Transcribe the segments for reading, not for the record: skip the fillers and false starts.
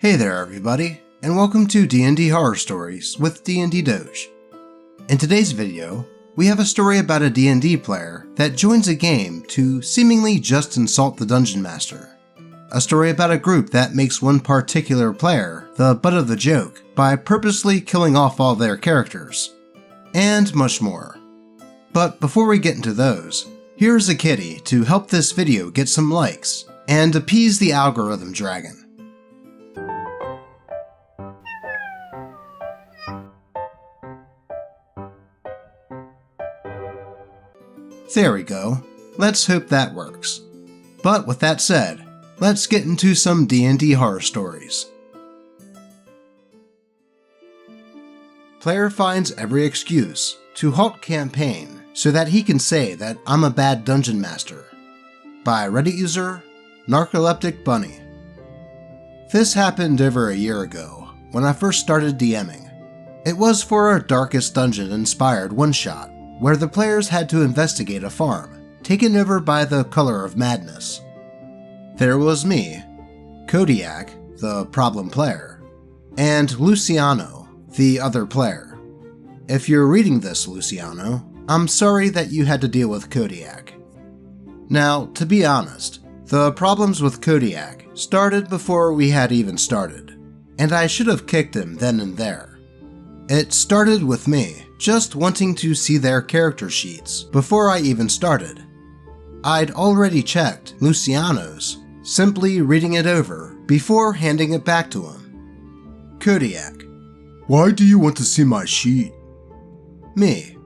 Hey there everybody, and welcome to DnD Horror Stories with DnD Doge. In today's video, we have a story about a D&D player that joins a game to seemingly just insult the Dungeon Master. A story about a group that makes one particular player the butt of the joke by purposely killing off all their characters. And much more. But before we get into those, here's a kitty to help this video get some likes and appease the algorithm dragon. There we go. Let's hope that works. But with that said, let's get into some D&D horror stories. Player finds every excuse to halt campaign so that he can say that I'm a bad dungeon master. By Reddit user, Narcoleptic Bunny. This happened over a year ago, when I first started DMing. It was for a Darkest Dungeon inspired one-shot, where the players had to investigate a farm, taken over by the Color of Madness. There was me, Kodiak, the problem player, and Luciano, the other player. If you're reading this, Luciano, I'm sorry that you had to deal with Kodiak. Now, to be honest, the problems with Kodiak started before we had even started, and I should have kicked him then and there. It started with me just wanting to see their character sheets before I even started. I'd already checked Luciano's, simply reading it over before handing it back to him. Kodiak. Why do you want to see my sheet? Me.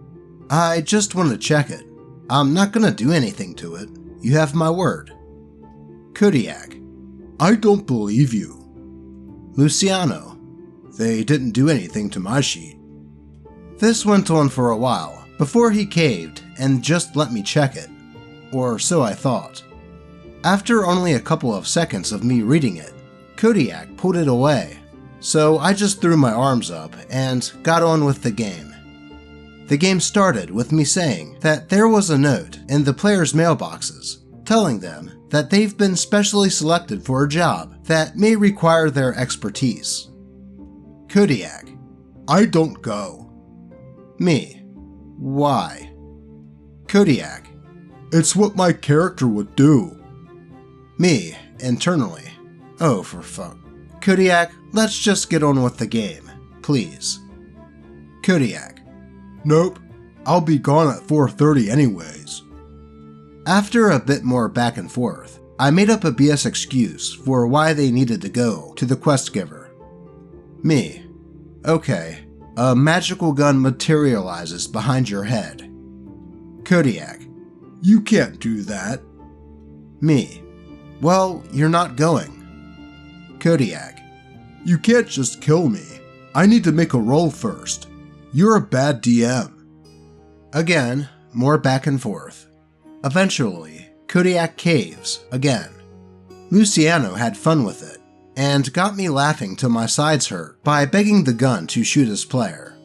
I just want to check it. I'm not gonna do anything to it. You have my word. Kodiak. I don't believe you. Luciano. They didn't do anything to my sheet. This went on for a while, before he caved and just let me check it. Or so I thought. After only a couple of seconds of me reading it, Kodiak pulled it away, so I just threw my arms up and got on with the game. The game started with me saying that there was a note in the players' mailboxes telling them that they've been specially selected for a job that may require their expertise. Kodiak. I don't go. Me. Why? Kodiak. It's what my character would do. Me, internally. Oh, for fuck. Kodiak, let's just get on with the game, please. Kodiak. Nope. I'll be gone at 4:30 anyways. After a bit more back and forth, I made up a BS excuse for why they needed to go to the quest giver. Me. Okay. A magical gun materializes behind your head. Kodiak. You can't do that. Me. Well, you're not going. Kodiak. You can't just kill me. I need to make a roll first. You're a bad DM. Again, more back and forth. Eventually, Kodiak caves again. Luciano had fun with it, and got me laughing till my sides hurt by begging the gun to shoot his player.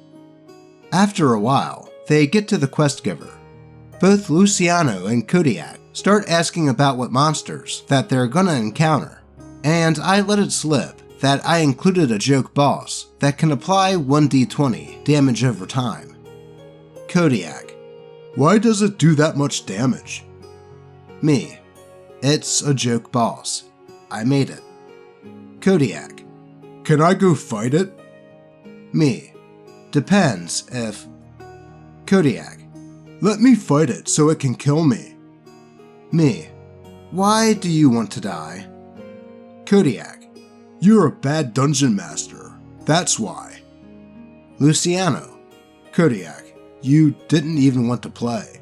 After a while, they get to the quest giver. Both Luciano and Kodiak start asking about what monsters that they're gonna encounter, and I let it slip that I included a joke boss that can apply 1d20 damage over time. Kodiak. Why does it do that much damage? Me. It's a joke boss. I made it. Kodiak. Can I go fight it? Me. Depends if... Kodiak. Let me fight it so it can kill me. Me. Why do you want to die? Kodiak. You're a bad dungeon master. That's why. Luciano. Kodiak. You didn't even want to play.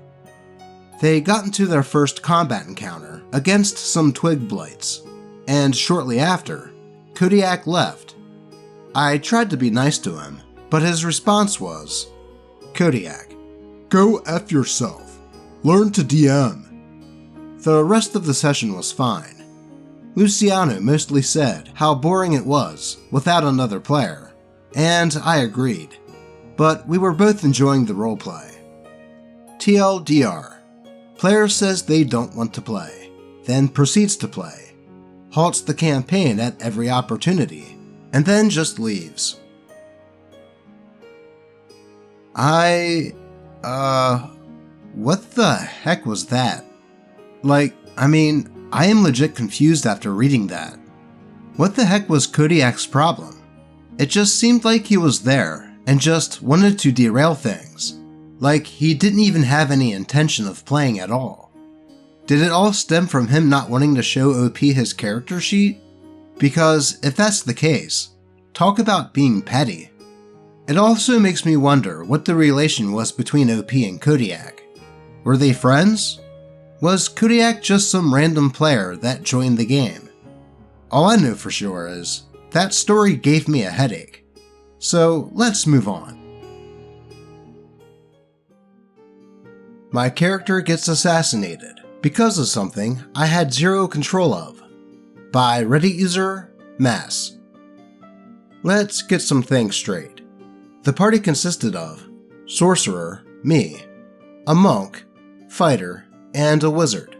They got into their first combat encounter against some twig blights, and shortly after, Kodiak left. I tried to be nice to him, but his response was, Kodiak. Go F yourself. Learn to DM. The rest of the session was fine. Luciano mostly said how boring it was without another player, and I agreed, but we were both enjoying the roleplay. TLDR. Player says they don't want to play, then proceeds to play, halts the campaign at every opportunity, and then just leaves. What the heck was that? I am legit confused after reading that. What the heck was Kodiak's problem? It just seemed like he was there and just wanted to derail things. Like he didn't even have any intention of playing at all. Did it all stem from him not wanting to show OP his character sheet? Because if that's the case, talk about being petty. It also makes me wonder what the relation was between OP and Kodiak. Were they friends? Was Kodiak just some random player that joined the game? All I know for sure is that story gave me a headache. So let's move on. My character gets assassinated because of something I had zero control of. By Reddit user Mass. Let's get some things straight. The party consisted of Sorcerer, me, a Monk, Fighter, and a Wizard.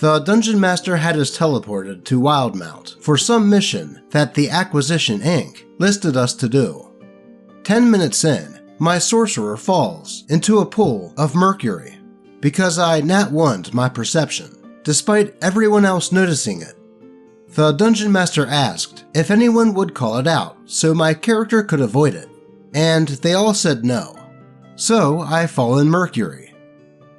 The Dungeon Master had us teleported to Wildmount for some mission that the Acquisition Inc. listed us to do. 10 minutes in, my Sorcerer falls into a pool of mercury because I nat 1'd my perception, despite everyone else noticing it. The Dungeon Master asked if anyone would call it out so my character could avoid it, and they all said no. So I fall in mercury.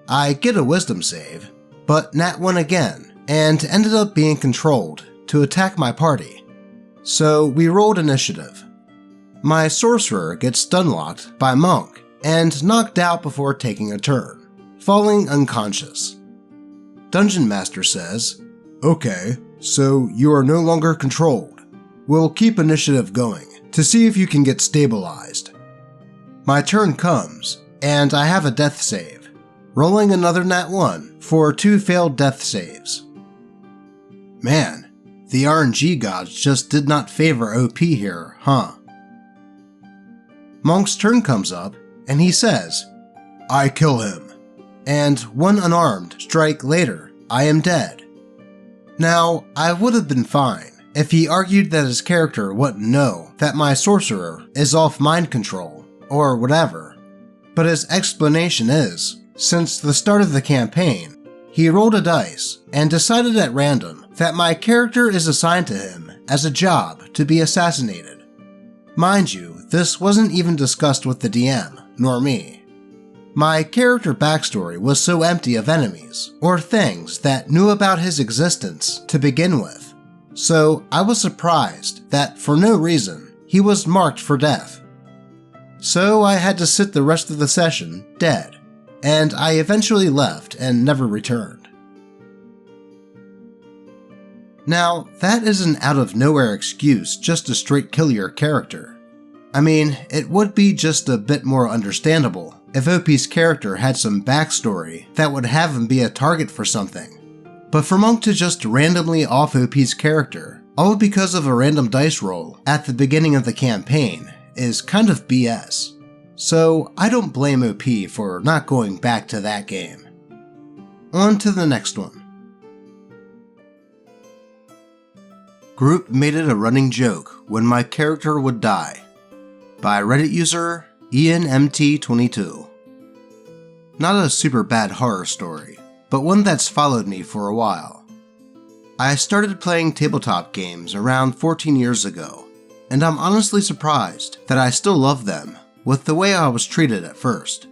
I get a wisdom save, but nat 1 again, and ended up being controlled to attack my party. So we rolled initiative. My Sorcerer gets stunlocked by Monk and knocked out before taking a turn, falling unconscious. Dungeon Master says, "Okay, so you are no longer controlled. We'll keep initiative going to see if you can get stabilized." My turn comes, and I have a death save, rolling another nat 1 for 2 failed death saves. Man, the RNG gods just did not favor OP here, huh? Monk's turn comes up, and he says, "I kill him," and 1 unarmed strike later, I am dead. Now, I would have been fine if he argued that his character wouldn't know that my Sorcerer is off mind control, or whatever, but his explanation is, since the start of the campaign, he rolled a dice and decided at random that my character is assigned to him as a job to be assassinated. Mind you, this wasn't even discussed with the DM, nor me. My character backstory was so empty of enemies or things that knew about his existence to begin with, so I was surprised that for no reason he was marked for death. So I had to sit the rest of the session dead, and I eventually left and never returned. Now, that is an out-of-nowhere excuse just to straight kill your character. I mean, it would be just a bit more understandable if OP's character had some backstory that would have him be a target for something. But for Monk to just randomly off OP's character, all because of a random dice roll at the beginning of the campaign, is kind of BS. So I don't blame OP for not going back to that game. On to the next one. Group made it a running joke when my character would die. By Reddit user IanMT22. Not a super bad horror story, but one that's followed me for a while. I started playing tabletop games around 14 years ago, and I'm honestly surprised that I still love them with the way I was treated at first.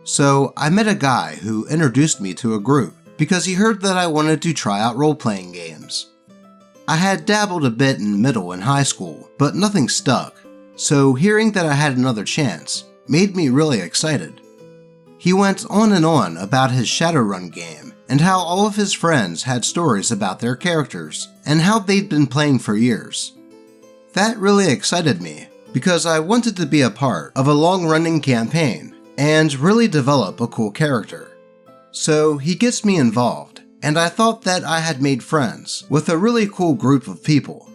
So I met a guy who introduced me to a group because he heard that I wanted to try out role-playing games. I had dabbled a bit in middle and high school, but nothing stuck, so hearing that I had another chance made me really excited. He went on and on about his Shadowrun game and how all of his friends had stories about their characters and how they'd been playing for years. That really excited me because I wanted to be a part of a long-running campaign and really develop a cool character. So he gets me involved, and I thought that I had made friends with a really cool group of people.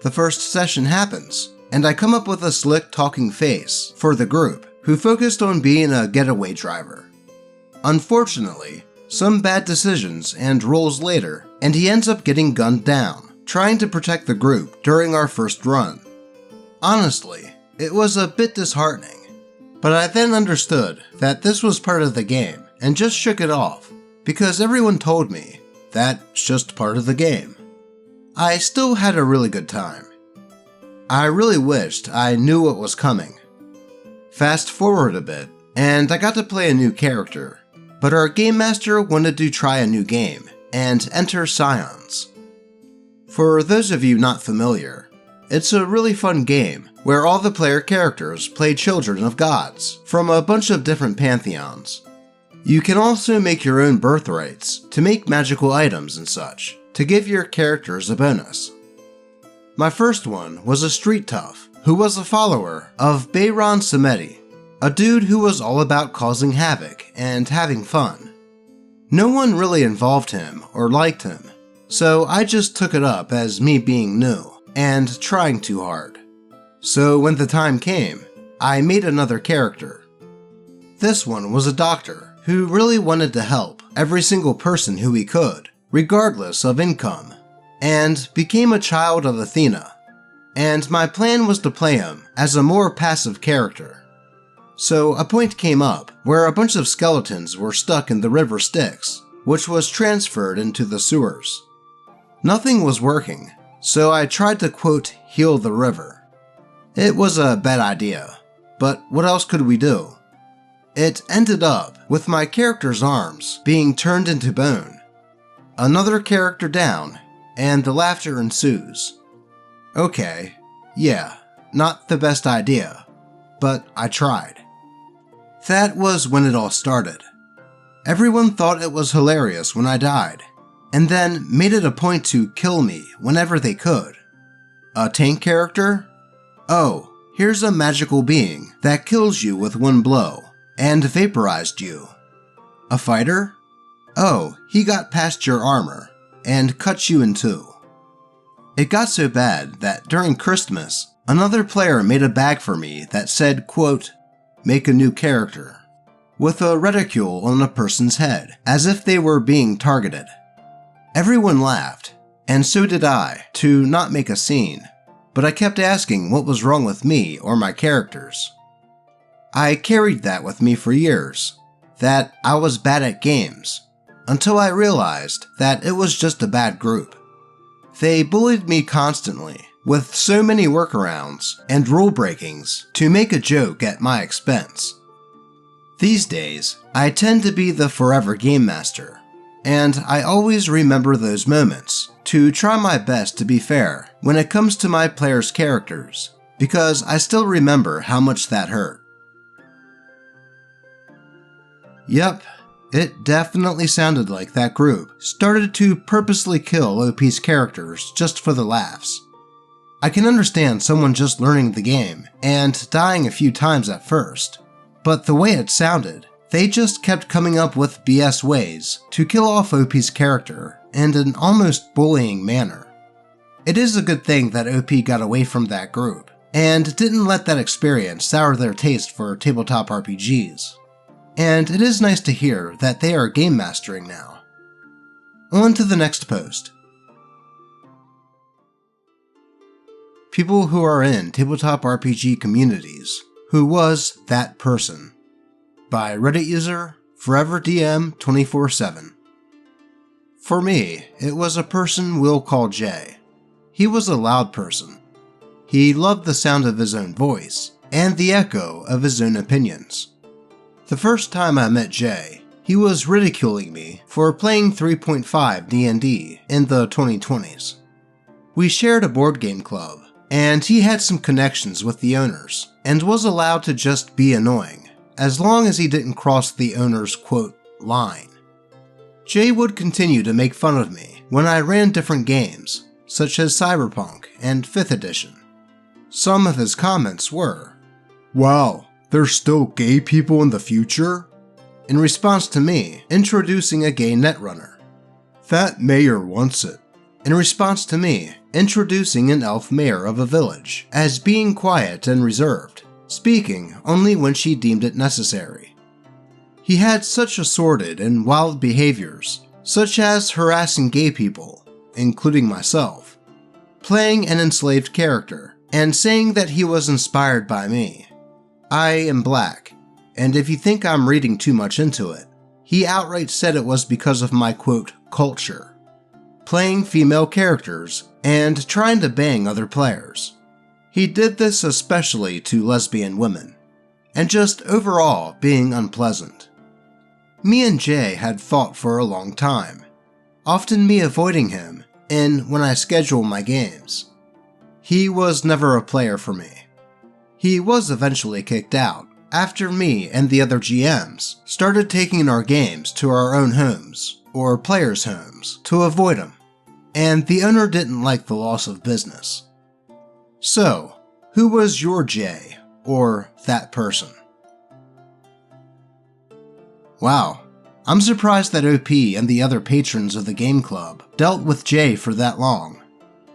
The first session happens, and I come up with a slick talking face for the group who focused on being a getaway driver. Unfortunately, some bad decisions and rolls later, and he ends up getting gunned down, trying to protect the group during our first run. Honestly, it was a bit disheartening, but I then understood that this was part of the game and just shook it off because everyone told me that's just part of the game. I still had a really good time. I really wished I knew what was coming. Fast forward a bit, and I got to play a new character, but our game master wanted to try a new game and enter Scions. For those of you not familiar, it's a really fun game where all the player characters play children of gods from a bunch of different pantheons. You can also make your own birthrights to make magical items and such to give your characters a bonus. My first one was a street tough who was a follower of Bayron Samedi, a dude who was all about causing havoc and having fun. No one really involved him or liked him, so I just took it up as me being new and trying too hard. So when the time came, I made another character. This one was a doctor who really wanted to help every single person who he could, regardless of income, and became a child of Athena, and my plan was to play him as a more passive character. So a point came up where a bunch of skeletons were stuck in the river Styx, which was transferred into the sewers. Nothing was working, so I tried to quote, heal the river. It was a bad idea, but what else could we do? It ended up with my character's arms being turned into bone. Another character down, and the laughter ensues. Okay, yeah, not the best idea, but I tried. That was when it all started. Everyone thought it was hilarious when I died, and then made it a point to kill me whenever they could. A tank character? Oh, here's a magical being that kills you with one blow, and vaporized you. A fighter? Oh, he got past your armor, and cut you in two. It got so bad that during Christmas, another player made a bag for me that said, quote, make a new character, with a reticule on a person's head, as if they were being targeted. Everyone laughed, and so did I, to not make a scene, but I kept asking what was wrong with me or my characters. I carried that with me for years, that I was bad at games, until I realized that it was just a bad group. They bullied me constantly, with so many workarounds and rule breakings to make a joke at my expense. These days, I tend to be the forever game master, and I always remember those moments to try my best to be fair when it comes to my players' characters, because I still remember how much that hurt. Yep, it definitely sounded like that group started to purposely kill OP's characters just for the laughs. I can understand someone just learning the game and dying a few times at first, but the way it sounded, they just kept coming up with BS ways to kill off OP's character in an almost bullying manner. It is a good thing that OP got away from that group, and didn't let that experience sour their taste for tabletop RPGs. And it is nice to hear that they are game mastering now. On to the next post. People who are in tabletop RPG communities. Who was that person? By Reddit user ForeverDM247. For me, it was a person we'll call Jay. He was a loud person. He loved the sound of his own voice, and the echo of his own opinions. The first time I met Jay, he was ridiculing me for playing 3.5 DnD in the 2020s. We shared a board game club, and he had some connections with the owners, and was allowed to just be annoying, as long as he didn't cross the owner's quote, line. Jay would continue to make fun of me when I ran different games, such as Cyberpunk and 5th edition. Some of his comments were, "Wow, there's still gay people in the future?" in response to me introducing a gay netrunner. "That mayor wants it," in response to me introducing an elf mayor of a village as being quiet and reserved, speaking only when she deemed it necessary. He had such assorted and wild behaviors, such as harassing gay people, including myself, playing an enslaved character, and saying that he was inspired by me. I am black, and if you think I'm reading too much into it, he outright said it was because of my quote, culture. Playing female characters and trying to bang other players. He did this especially to lesbian women, and just overall being unpleasant. Me and Jay had fought for a long time, often me avoiding him when I schedule my games. He was never a player for me. He was eventually kicked out after me and the other GMs started taking our games to our own homes, or players' homes, to avoid him, and the owner didn't like the loss of business. So, who was your Jay, or that person? Wow, I'm surprised that OP and the other patrons of the game club dealt with Jay for that long,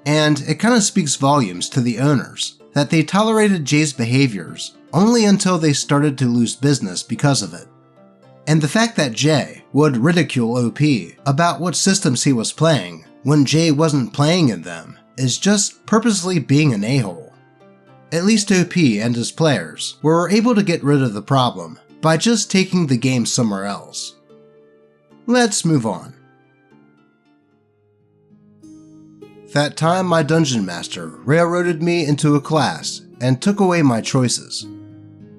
and it kinda speaks volumes to the owners that they tolerated Jay's behaviors only until they started to lose business because of it. And the fact that Jay would ridicule OP about what systems he was playing when Jay wasn't playing in them is just purposely being an a-hole. At least OP and his players were able to get rid of the problem by just taking the game somewhere else. Let's move on. That time my dungeon master railroaded me into a class and took away my choices.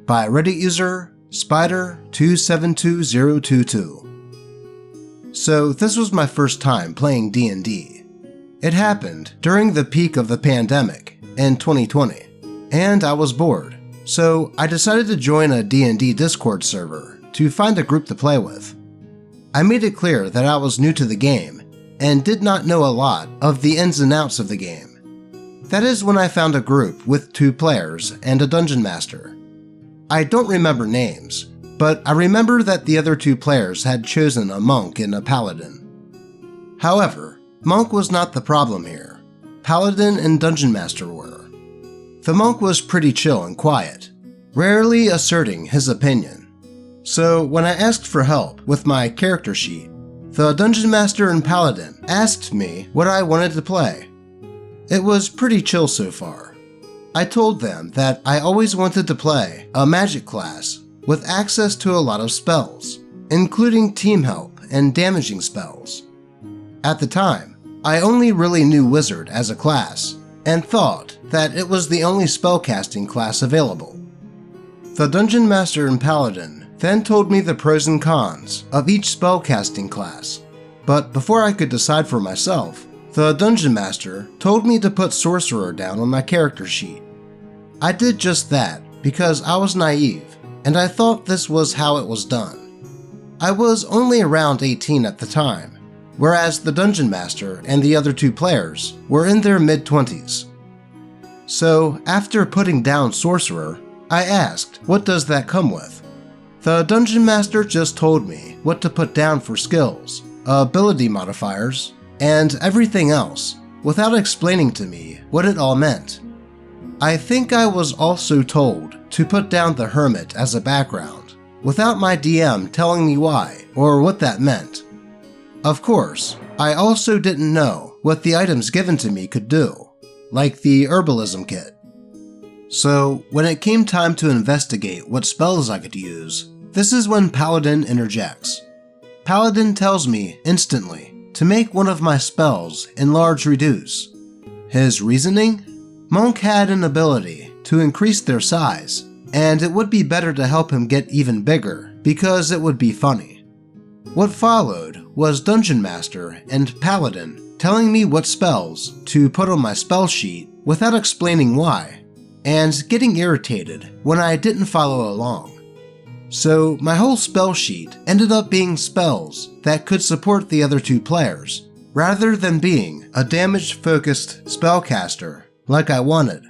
By Reddit user Spider272022. So this was my first time playing D&D. It happened during the peak of the pandemic in 2020, and I was bored, so I decided to join a D&D Discord server to find a group to play with. I made it clear that I was new to the game and did not know a lot of the ins and outs of the game. That is when I found a group with 2 players and a dungeon master. I don't remember names, but I remember that the other 2 players had chosen a monk and a paladin. However, monk was not the problem here. Paladin and dungeon master were. The monk was pretty chill and quiet, rarely asserting his opinion. So when I asked for help with my character sheet, the dungeon master and paladin asked me what I wanted to play. It was pretty chill so far. I told them that I always wanted to play a magic class with access to a lot of spells, including team help and damaging spells. At the time, I only really knew wizard as a class and thought that it was the only spellcasting class available. The dungeon master and paladin then told me the pros and cons of each spellcasting class, but before I could decide for myself, the dungeon master told me to put sorcerer down on my character sheet. I did just that because I was naive and I thought this was how it was done. I was only around 18 at the time, whereas the dungeon master and the other 2 players were in their mid-20s. So after putting down sorcerer, I asked, what does that come with? The dungeon master just told me what to put down for skills, ability modifiers, and everything else without explaining to me what it all meant. I think I was also told to put down the hermit as a background, without my DM telling me why or what that meant. Of course, I also didn't know what the items given to me could do, like the herbalism kit. So when it came time to investigate what spells I could use, this is when Paladin interjects. Paladin tells me instantly to make one of my spells enlarge reduce. His reasoning? Monk had an ability to increase their size, and it would be better to help him get even bigger because it would be funny. What followed was Dungeon Master and Paladin telling me what spells to put on my spell sheet without explaining why, and getting irritated when I didn't follow along. So my whole spell sheet ended up being spells that could support the other 2 players, rather than being a damage-focused spellcaster like I wanted.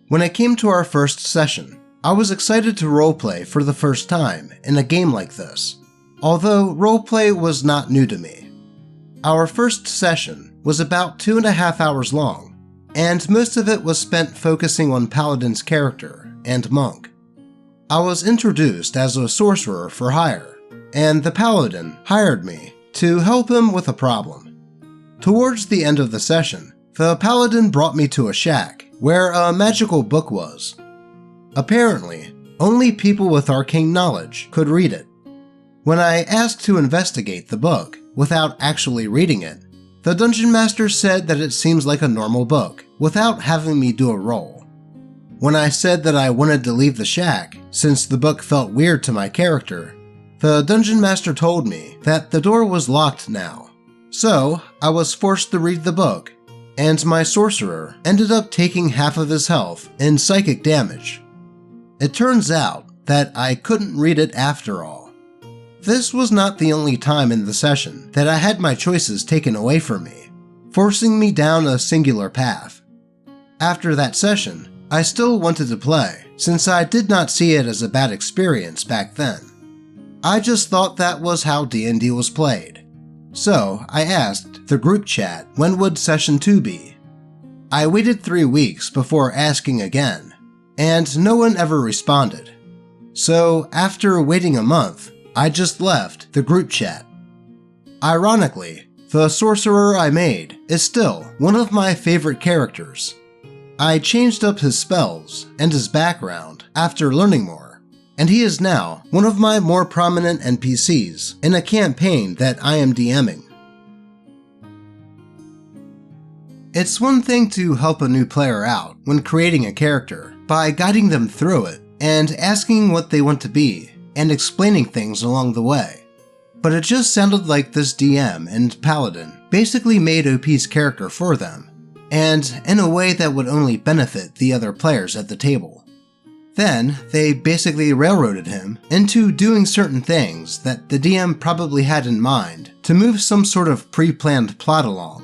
When it came to our first session, I was excited to roleplay for the first time in a game like this, although roleplay was not new to me. Our first session was about 2.5 hours long, and most of it was spent focusing on Paladin's character and monk. I was introduced as a sorcerer for hire, and the Paladin hired me to help him with a problem. Towards the end of the session, The paladin brought me to a shack where a magical book was. Apparently, only people with arcane knowledge could read it. When I asked to investigate the book without actually reading it, the dungeon master said that it seems like a normal book without having me do a roll. When I said that I wanted to leave the shack since the book felt weird to my character, the dungeon master told me that the door was locked now. So I was forced to read the book, and my sorcerer ended up taking half of his health in psychic damage. It turns out that I couldn't read it after all. This was not the only time in the session that I had my choices taken away from me, forcing me down a singular path. After that session, I still wanted to play, since I did not see it as a bad experience back then. I just thought that was how D&D was played. So I asked the group chat when would session 2 be. I waited 3 weeks before asking again, and no one ever responded. So after waiting a month, I just left the group chat. Ironically, the sorcerer I made is still one of my favorite characters. I changed up his spells and his background after learning more, and he is now one of my more prominent NPCs in a campaign that I am DMing. It's one thing to help a new player out when creating a character by guiding them through it and asking what they want to be and explaining things along the way. But it just sounded like this DM and paladin basically made OP's character for them, and in a way that would only benefit the other players at the table. Then, they basically railroaded him into doing certain things that the DM probably had in mind to move some sort of pre-planned plot along.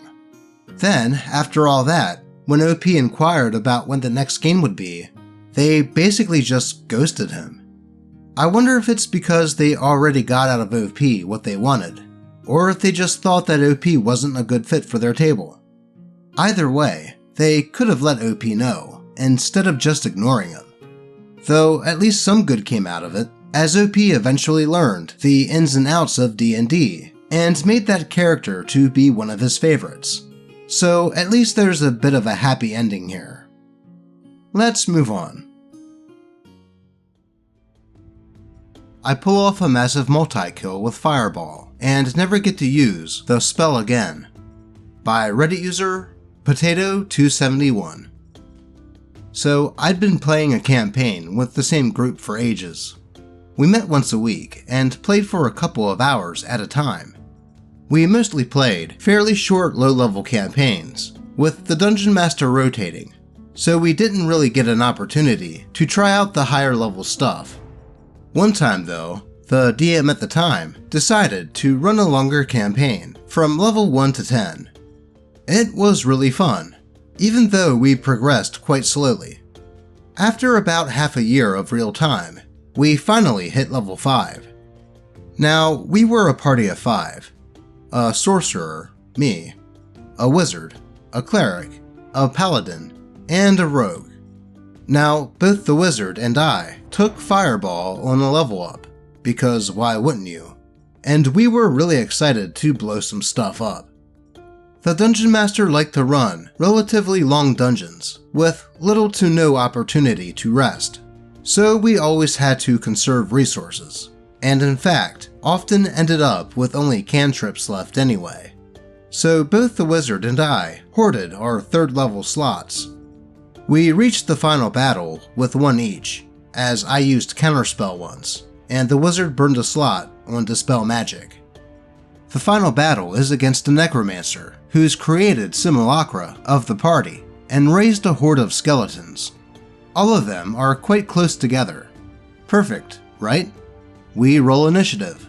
Then, after all that, when OP inquired about when the next game would be, they basically just ghosted him. I wonder if it's because they already got out of OP what they wanted, or if they just thought that OP wasn't a good fit for their table. Either way, they could have let OP know, instead of just ignoring him. Though at least some good came out of it, as OP eventually learned the ins and outs of D&D, and made that character to be one of his favorites. So at least there's a bit of a happy ending here. Let's move on. I pull off a massive multi-kill with Fireball, and never get to use the spell again. By Reddit user Potato271. So I'd been playing a campaign with the same group for ages. We met once a week and played for a couple of hours at a time. We mostly played fairly short low-level campaigns, with the Dungeon Master rotating, so we didn't really get an opportunity to try out the higher level stuff. One time though, the DM at the time decided to run a longer campaign from level 1 to 10. It was really fun, even though we progressed quite slowly. After about half a year of real time, we finally hit level 5. Now, we were a party of 5. A sorcerer, me, a wizard, a cleric, a paladin, and a rogue. Now, both the wizard and I took Fireball on a level up, because why wouldn't you? And we were really excited to blow some stuff up. The Dungeon Master liked to run relatively long dungeons, with little to no opportunity to rest, so we always had to conserve resources, and in fact, often ended up with only cantrips left anyway. So both the wizard and I hoarded our 3rd level slots. We reached the final battle with 1 each, as I used counterspell once, and the wizard burned a slot on Dispel Magic. The final battle is against a necromancer who's created simulacra of the party and raised a horde of skeletons. All of them are quite close together. Perfect, right? We roll initiative.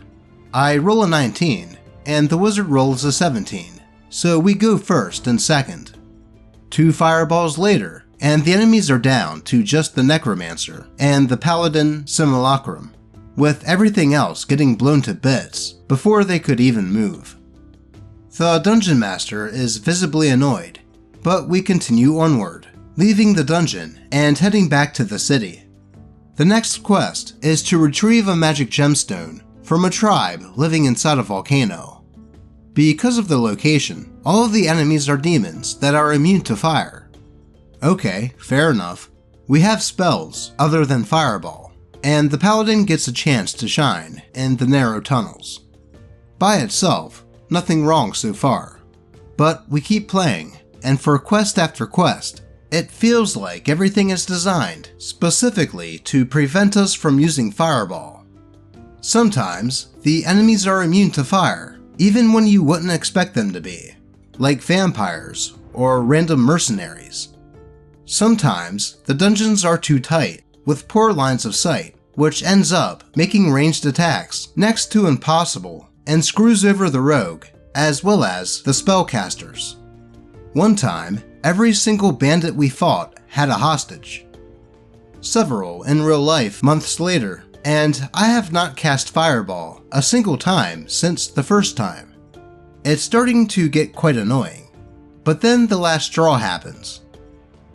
I roll a 19, and the wizard rolls a 17, so we go first and second. 2 fireballs later, and the enemies are down to just the necromancer and the paladin simulacrum, with everything else getting blown to bits before they could even move. The Dungeon Master is visibly annoyed, but we continue onward, leaving the dungeon and heading back to the city. The next quest is to retrieve a magic gemstone from a tribe living inside a volcano. Because of the location, all of the enemies are demons that are immune to fire. Okay, fair enough. We have spells other than Fireball, and the Paladin gets a chance to shine in the narrow tunnels. By itself, nothing wrong so far. But we keep playing, and for quest after quest, it feels like everything is designed specifically to prevent us from using Fireball. Sometimes, the enemies are immune to fire, even when you wouldn't expect them to be, like vampires or random mercenaries. Sometimes, the dungeons are too tight, with poor lines of sight, which ends up making ranged attacks next to impossible and screws over the rogue, as well as the spellcasters. One time, every single bandit we fought had a hostage. Several in real life months later, and I have not cast Fireball a single time since the first time. It's starting to get quite annoying, but then the last straw happens.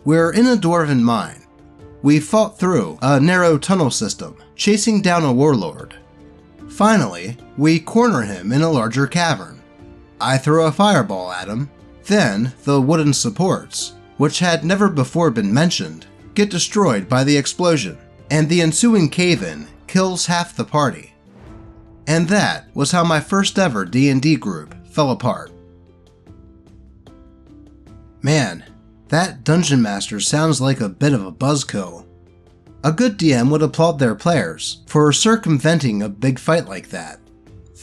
We're in a dwarven mine. We fought through a narrow tunnel system, chasing down a warlord. Finally, we corner him in a larger cavern. I throw a fireball at him, then the wooden supports, which had never before been mentioned, get destroyed by the explosion, and the ensuing cave-in kills half the party. And that was how my first ever D&D group fell apart. Man, that Dungeon Master sounds like a bit of a buzzkill. A good DM would applaud their players for circumventing a big fight like that.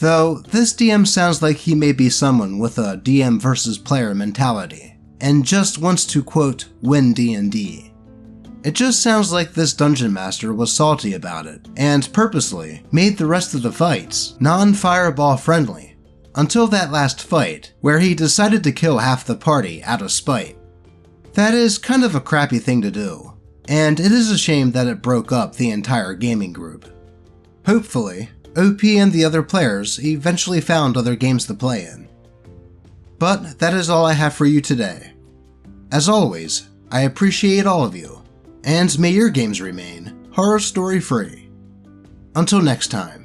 Though, this DM sounds like he may be someone with a DM versus player mentality, and just wants to, quote, win D&D. It just sounds like this Dungeon Master was salty about it, and purposely made the rest of the fights non-fireball friendly, until that last fight, where he decided to kill half the party out of spite. That is kind of a crappy thing to do, and it is a shame that it broke up the entire gaming group. Hopefully, OP and the other players eventually found other games to play in. But that is all I have for you today. As always, I appreciate all of you, and may your games remain horror story free. Until next time.